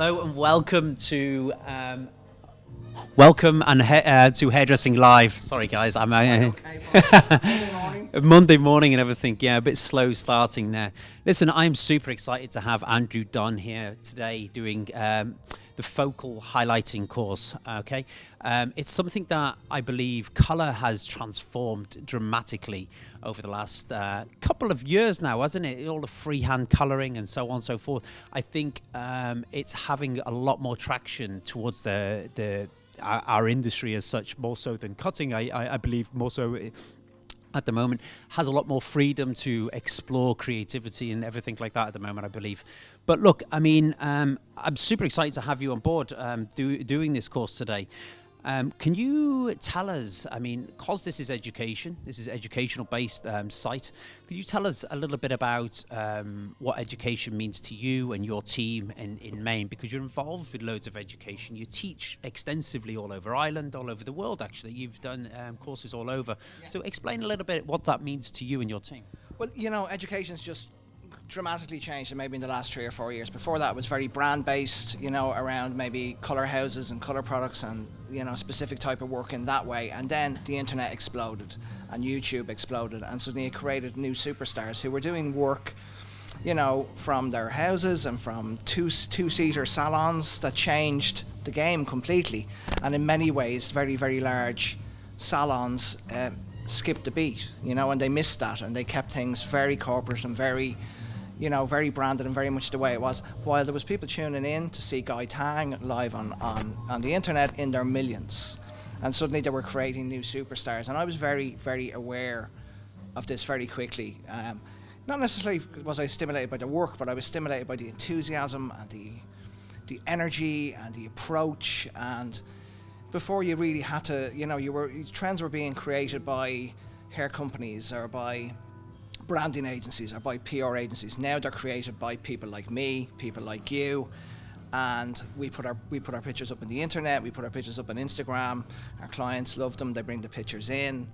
Hello and welcome to to Hairdressing Live. Sorry guys, I'm Monday morning and everything. Yeah, a bit slow starting there. Listen, I'm super excited to have Andrew Dunne here today doing the Focal Highlighting course. Okay, it's something that I believe colour has transformed dramatically over the last couple of years now, hasn't it? All the freehand colouring and so on and so forth. I think it's having a lot more traction towards our industry as such, more so than cutting. I believe more so at the moment has a lot more freedom to explore creativity and everything like that at the moment, I believe. But look, I mean, I'm super excited to have you on board doing this course today. Can you tell us, I mean, because this is educational based site, could you tell us a little bit about what education means to you and your team in Maine? Because you're involved with loads of education. You teach extensively all over Ireland, all over the world actually. You've done courses all over. Yeah. So explain a little bit what that means to you and your team. Well, you know, education's just dramatically changed maybe in the last 3 or 4 years. Before that it was very brand based, you know, around maybe colour houses and colour products and, you know, specific type of work in that way. And then the internet exploded and YouTube exploded, and suddenly it created new superstars who were doing work, you know, from their houses and from two-seater salons that changed the game completely. And in many ways very, very large salons skipped the beat, you know, and they missed that, and they kept things very corporate and very, you know, very branded and very much the way it was, while there was people tuning in to see Guy Tang live on the internet in their millions. And suddenly they were creating new superstars, and I was very, very aware of this very quickly. Not necessarily was I stimulated by the work, but I was stimulated by the enthusiasm and the energy and the approach. And before you really had to, you know, trends were being created by hair companies or by branding agencies or by PR agencies. Now they're created by people like me, people like you, and we put our pictures up on the internet, we put our pictures up on Instagram. Our clients love them, they bring the pictures in.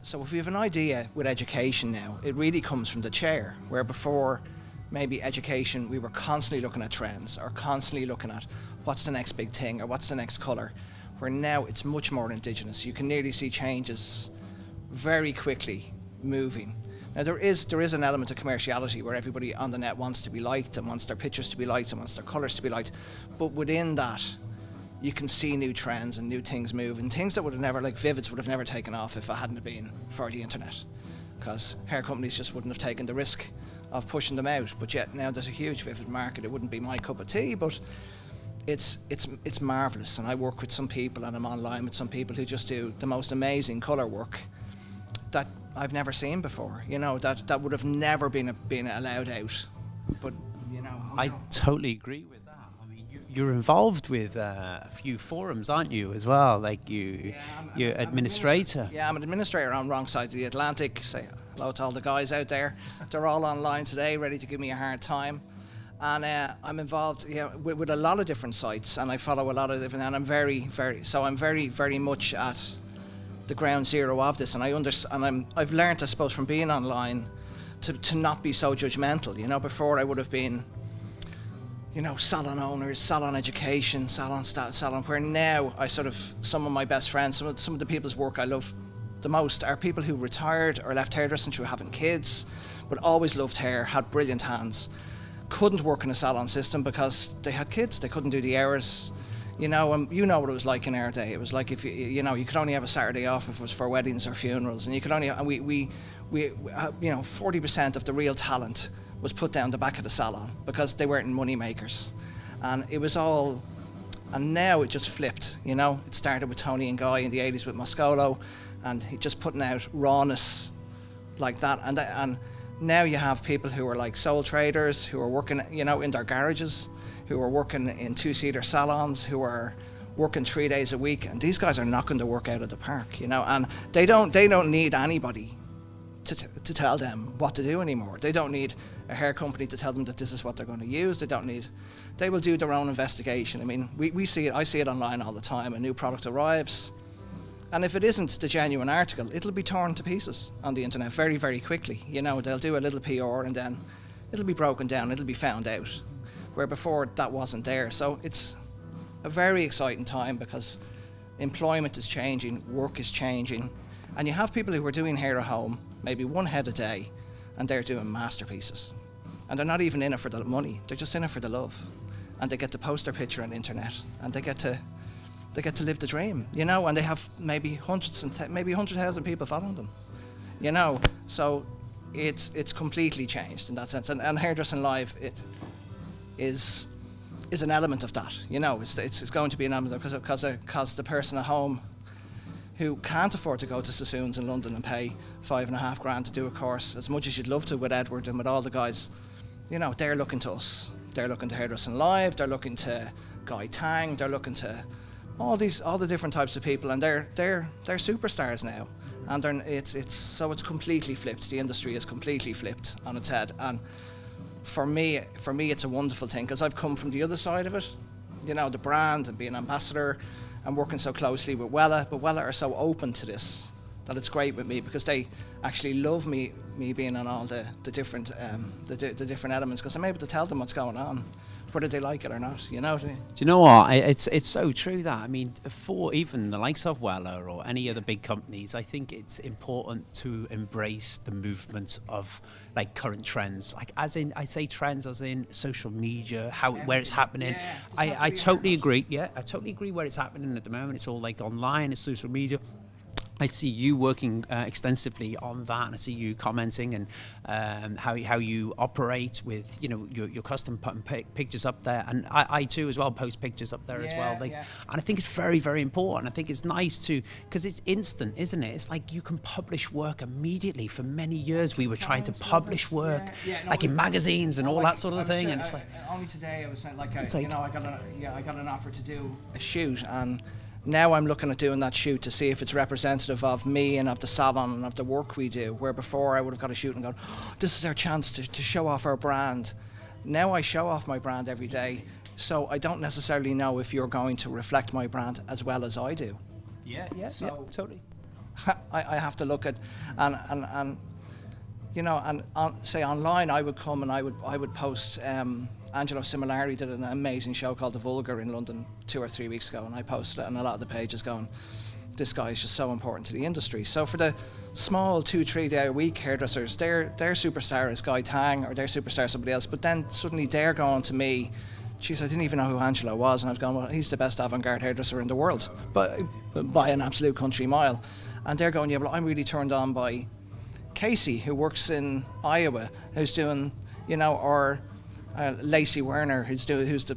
So if we have an idea with education now, it really comes from the chair, where before maybe education we were constantly looking at trends or constantly looking at what's the next big thing or what's the next colour, where now it's much more indigenous. You can nearly see changes very quickly moving. Now there is an element of commerciality where everybody on the net wants to be liked and wants their pictures to be liked and wants their colours to be liked, but within that you can see new trends and new things move, and things that would have never, like Vivids would have never taken off if it hadn't have been for the internet, because hair companies just wouldn't have taken the risk of pushing them out. But yet now there's a huge Vivid market. It wouldn't be my cup of tea, but it's marvellous. And I work with some people, and I'm online with some people who just do the most amazing colour work that I've never seen before, you know, that would have never been allowed out. But, you know, I totally agree with that. I mean, you're involved with a few forums, aren't you, as well? Like you're administrator. I'm an administrator on wrong side of the Atlantic. Say hello to all the guys out there. They're all online today, ready to give me a hard time. And I'm involved, with a lot of different sites, and I follow a lot of different, and I'm very, very much at the ground zero of this, and I've learned, I suppose, from being online to not be so judgmental. You know, before I would have been, you know, salon owners, salon education, salon, where now I sort of, some of my best friends, some of the people's work I love the most are people who retired or left hairdressing through having kids, but always loved hair, had brilliant hands, couldn't work in a salon system because they had kids, they couldn't do the hours. You know, and you know what it was like in our day. It was like if you know, you could only have a Saturday off if it was for weddings or funerals, and you could only, and we you know, 40% of the real talent was put down the back of the salon because they weren't money makers, and it was all. And now it just flipped. You know, it started with Tony and Guy in the 80s with Moscolo, and he just putting out rawness like that, and now you have people who are like sole traders who are working, you know, in their garages, who are working in two-seater salons, who are working 3 days a week, and these guys are knocking the work out of the park, you know, and they don't need anybody to tell them what to do anymore. They don't need a hair company to tell them that this is what they're going to use. They will do their own investigation. I mean, we see it, I see it online all the time. A new product arrives, and if it isn't the genuine article, it'll be torn to pieces on the internet very, very quickly. You know, they'll do a little PR and then it'll be broken down, it'll be found out. where before that wasn't there. So it's a very exciting time because employment is changing, work is changing, and you have people who are doing hair at home, maybe one head a day, and they're doing masterpieces. And they're not even in it for the money, they're just in it for the love. And they get to post their picture on the internet, and they get to live the dream, you know, and they have maybe hundreds and maybe 100,000 people following them, you know. So it's completely changed in that sense. And Hairdressing Live, it is an element of that, you know. It's going to be an element because the person at home who can't afford to go to Sassoons in London and pay $5,500 to do a course, as much as you'd love to with Edward and with all the guys, you know, they're looking to us. They're looking to Hairdressing Live, they're looking to Guy Tang, they're looking to all the different types of people, and they're superstars now. And it's completely flipped. The industry is completely flipped on its head. And for me it's a wonderful thing, because I've come from the other side of it, you know, the brand and being ambassador and working so closely with Wella. But Wella are so open to this that it's great with me, because they actually love me being on all the different different elements, because I'm able to tell them what's going on, whether they like it or not, you know what I mean? Do you know what? It's so true that, I mean, for even the likes of Weller or any other big companies, I think it's important to embrace the movement of like current trends. Like, as in, I say trends as in social media, where it's happening. Yeah, I totally agree. Yeah, I totally agree where it's happening at the moment. It's all like online, it's social media. I see you working extensively on that, and I see you commenting and how you operate with, you know, your custom putting pictures up there, and I too as well post pictures up there as well. And I think it's very, very important. I think it's nice to, because it's instant, isn't it? It's like you can publish work immediately. For many years we were trying to publish work like in magazines and all that sort of thing, and it's like only today I was saying you know, I got an offer to do a shoot, and now I'm looking at doing that shoot to see if it's representative of me and of the salon and of the work we do, where before I would have got a shoot and gone, oh, this is our chance to show off our brand. Now I show off my brand every day, so I don't necessarily know if you're going to reflect my brand as well as I do. So totally. I have to look at, and you know, and say online I would come and I would post, Angelo Similari did an amazing show called The Vulgar in London 2 or 3 weeks ago, and I posted it, and a lot of the pages going, this guy is just so important to the industry. So for the small 2-3 day a week hairdressers, their superstar is Guy Tang, or their superstar is somebody else, but then suddenly they're going to me, geez, I didn't even know who Angelo was, and I was going, well, he's the best avant-garde hairdresser in the world, but by an absolute country mile. And they're going, yeah, well, I'm really turned on by Casey, who works in Iowa, who's doing, you know, or Lacey Werner, who's the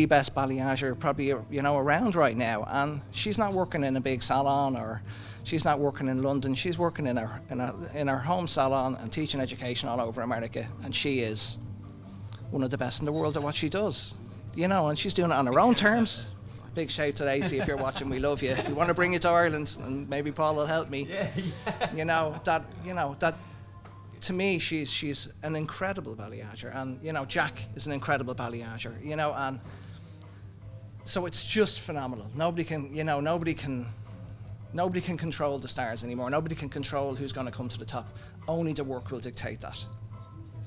best balayageur probably, you know, around right now, and she's not working in a big salon, or she's not working in London. She's working in her home salon and teaching education all over America, and she is one of the best in the world at what she does, you know, and she's doing it on her own terms. Big shout to Lacey, if you're watching, we love you. We want to bring you to Ireland, and maybe Paul will help me. You know that to me, she's an incredible balayageur, and you know, Jack is an incredible balayageur, you know, and so it's just phenomenal. Nobody can control the stars anymore. Nobody can control who's going to come to the top. Only the work will dictate that,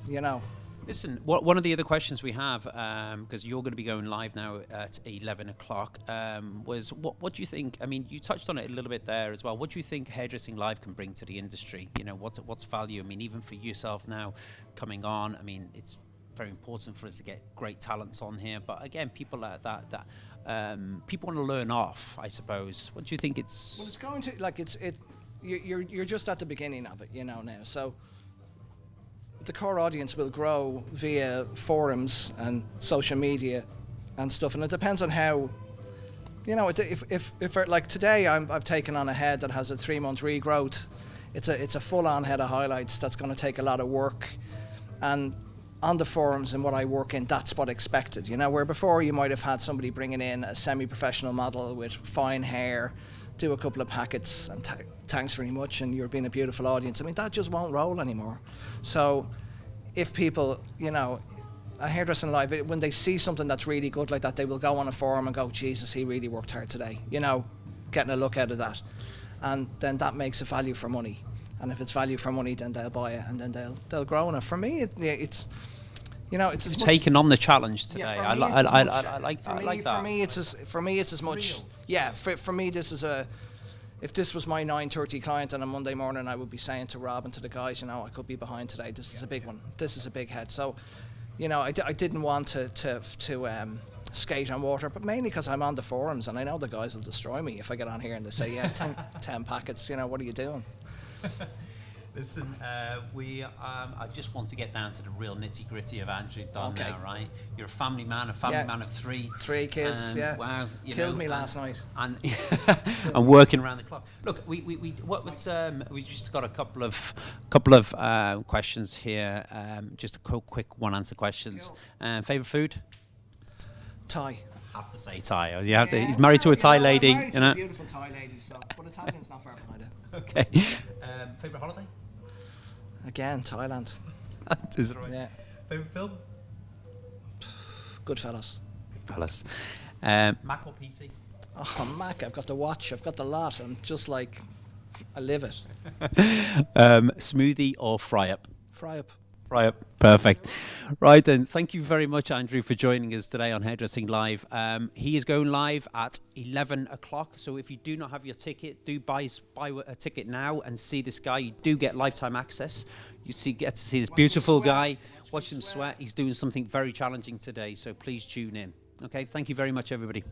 you know. Listen, one of the other questions we have, because you're going to be going live now at 11 o'clock, was what do you think? I mean, you touched on it a little bit there as well. What do you think Hairdressing Live can bring to the industry? You know, what's value? I mean, even for yourself now coming on, I mean, it's very important for us to get great talents on here. But again, people like that people want to learn off, I suppose. What do you think it's? Well, it's going to, like, you're just at the beginning of it, you know, now. So the core audience will grow via forums and social media and stuff, and it depends on how, you know, if like today I've taken on a head that has a 3-month regrowth. It's a full-on head of highlights that's going to take a lot of work, and on the forums and what I work in, that's what expected, you know, where before you might have had somebody bringing in a semi-professional model with fine hair, do a couple of packets and thanks very much, and you're being a beautiful audience. I mean, that just won't roll anymore. So if people, you know, a Hairdressing Live, when they see something that's really good like that, they will go on a forum and go, Jesus, he really worked hard today, you know, getting a look out of that. And then that makes a value for money. And if it's value for money, then they'll buy it, and then they'll grow in it. For me, You know, it's as much, Taking on the challenge today. yeah, for I, me, li- it's as I, much- I, I like for that. me, I like that. For me, it's as much. Yeah, for me, this is a. If this was my 9:30 client on a Monday morning, I would be saying to Rob and to the guys, you know, I could be behind today. This is a big one. This is a big head. So, you know, I didn't want to skate on water, but mainly because I'm on the forums and I know the guys will destroy me if I get on here and they say, yeah, 10 packets. You know, what are you doing? Listen, I just want to get down to the real nitty gritty of Andrew Dunne now, right? You're a family man of 3. 3 kids, and, yeah. Wow. Killed me last night. And and working around the clock. Look, we just got a couple of questions here. Just a quick one answer questions. Favorite food? Thai. Have to say Thai. You have to. He's married to a Thai lady. I'm married to a beautiful Thai lady, so but Italian's not far behind it. Okay. Favorite holiday? Again, Thailand. That is right. Yeah. Favorite film? Goodfellas. Goodfellas. Mac or PC? Oh, Mac, I've got the watch, I've got the lot. I'm just like, I live it. Smoothie or fry up? Fry up. Fry up. Perfect. Right then, thank you very much, Andrew, for joining us today on Hairdressing Live. He is going live at 11 o'clock. So if you do not have your ticket, do buy a ticket now and see this guy. You do get lifetime access. Get to see this beautiful guy. Watch him sweat. He's doing something very challenging today. So please tune in. Okay, thank you very much, everybody.